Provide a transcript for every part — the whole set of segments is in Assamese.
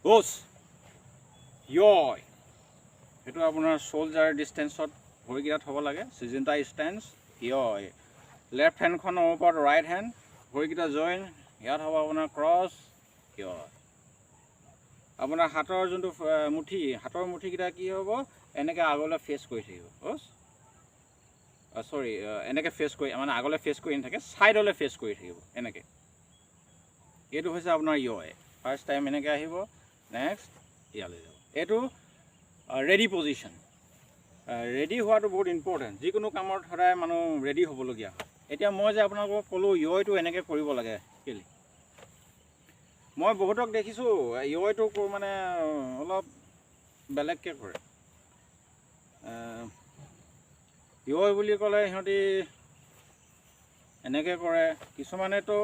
হোচ ইয় সেইটো আপোনাৰ শোল্ডাৰ ডিষ্টেঞ্চত ভৰিকেইটাত হ'ব লাগে চিজেণ্টা ষ্টেঞ্চ ইয় লেফ্ট হেণ্ডখনৰ ওপৰত ৰাইট হেণ্ড ভৰিকেইটা জইন ইয়াত হ'ব আপোনাৰ ক্ৰছ ইয় আপোনাৰ হাতৰ যোনটো মুঠি হাতৰ মুঠিকেইটা কি হ'ব এনেকৈ আগলৈ ফেচ কৰি থাকিব হোচ চৰি এনেকৈ ফেচ কৰি মানে আগলৈ ফেচ কৰি নাথাকে ছাইডলৈ ফেচ কৰি থাকিব এনেকৈ এইটো হৈছে আপোনাৰ ইয় ফাৰ্ষ্ট টাইম এনেকৈ আহিব নেক্সট ইয়ালৈ যাব এইটো ৰেডি পজিশ্যন ৰেডি হোৱাটো বহুত ইম্পৰ্টেণ্ট যিকোনো কামত সদায় মানুহ ৰেডি হ'বলগীয়া হয় এতিয়া মই যে আপোনালোকক ক'লোঁ ইয়টো এনেকৈ কৰিব লাগে কেলৈ মই বহুতক দেখিছোঁ ইয়টো মানে অলপ বেলেগকৈ কৰে ইয় বুলি ক'লে সিহঁতি এনেকৈ কৰে কিছুমানেতো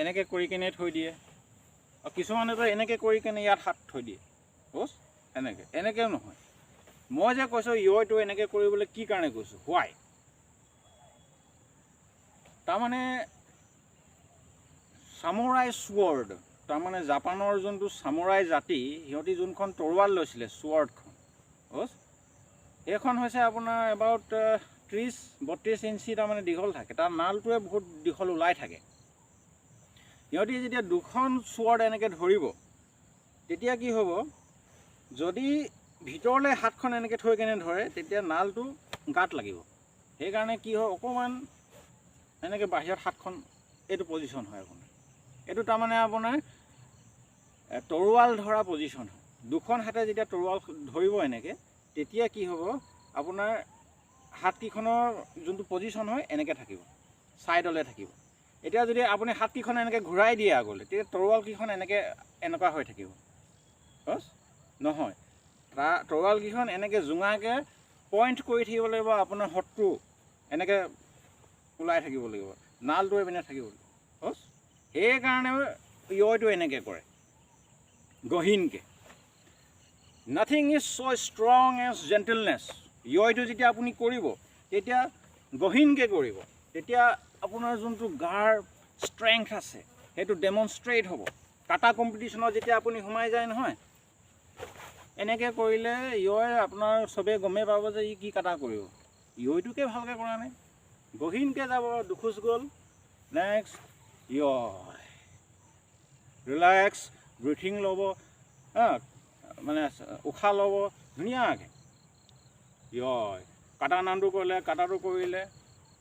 এনেকৈ কৰি কিনে থৈ দিয়ে আৰু কিছুমানেতো এনেকৈ কৰি কিনে ইয়াত হাত থৈ দিয়ে বছ এনেকৈও নহয় মই যে কৈছোঁ ইয়টো এনেকৈ কৰিবলৈ কি কাৰণে কৈছোঁ হোৱাই তাৰমানে সামুৰাই ছুৱৰ্ড তাৰমানে জাপানৰ যোনটো সামুৰাই জাতি সিহঁতি যোনখন তৰোৱাল লৈছিলে ছুৱৰ্ডখন বছ এইখন হৈছে আপোনাৰ এবাউট 30-32 ইঞ্চি তাৰমানে দীঘল থাকে তাৰ নালটোৱে বহুত দীঘল ওলাই থাকে সিহঁতি যেতিয়া দুখন ছুৱৰ্ড এনেকৈ ধৰিব তেতিয়া কি হ'ব যদি ভিতৰলৈ হাতখন এনেকৈ থৈ কেনে ধৰে তেতিয়া নালটো গাত লাগিব সেইকাৰণে কি হয় অকণমান এনেকৈ বাহিৰত হাতখন এইটো পজিশ্যন হয় আপোনাৰ এইটো তাৰমানে আপোনাৰ তৰোৱাল ধৰা পজিশ্যন হয় দুখন হাতে যেতিয়া তৰোৱাল ধৰিব এনেকৈ তেতিয়া কি হ'ব আপোনাৰ হাতকেইখনৰ যোনটো পজিশ্যন হয় এনেকৈ থাকিব ছাইডলৈ থাকিব এতিয়া যদি আপুনি হাতকেইখন এনেকৈ ঘূৰাই দিয়ে আগলৈ তেতিয়া তৰোৱালকেইখন এনেকুৱা হৈ থাকিব বছ নহয় তৰোৱালকেইখন এনেকৈ জোঙাকৈ পইণ্ট কৰি থাকিব লাগিব আপোনাৰ শত্ৰু এনেকৈ ওলাই থাকিব লাগিব নালটো এইপিনে থাকিব লাগিব বছ সেইকাৰণে ইয়টো এনেকৈ কৰে গহীনকৈ nothing is so' strong as gentleness ইয়টো যেতিয়া আপুনি কৰিব তেতিয়া গহীনকৈ কৰিব তেতিয়া আপোনাৰ যোনটো গাৰ ষ্ট্ৰেংথ আছে সেইটো ডেমনষ্ট্ৰেট হ'ব কাটা কম্পিটিশ্যনত যেতিয়া আপুনি সোমাই যায় নহয় এনেকৈ কৰিলে ইয়ই আপোনাৰ চবেই গমেই পাব যে ই কি কাটা কৰিব ইয়টোকে ভালকৈ কৰা নাই গহীনকৈ যাব দুখোজ গ'ল নেক্সট ইয় ৰিলেক্স ব্ৰিথিং ল'ব মানে উশাহ ল'ব ধুনীয়াকৈ ইয় কাটা নামটো কৰিলে কাটাটো কৰিলে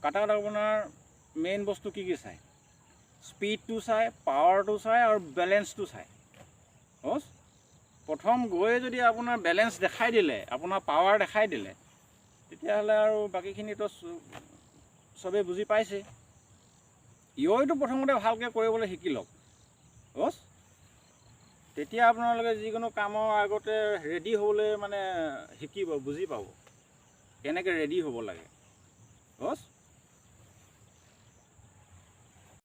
কাটাত আপোনাৰ মেইন বস্তু কি চায় স্পীডটো চায় পাৱাৰটো চায় আৰু বেলেঞ্চটো চায় বছ প্ৰথম গৈ যদি আপোনাৰ বেলেঞ্চ দেখাই দিলে আপোনাৰ পাৱাৰ দেখাই দিলে তেতিয়াহ'লে আৰু বাকীখিনিতো চবেই বুজি পাইছে ইয়টো প্ৰথমতে ভালকৈ কৰিবলৈ শিকি লওক বছ তেতিয়া আপোনালোকে যিকোনো কামৰ আগতে ৰেডি হ'বলৈ মানে শিকিব বুজি পাব কেনেকৈ ৰেডি হ'ব লাগে বছ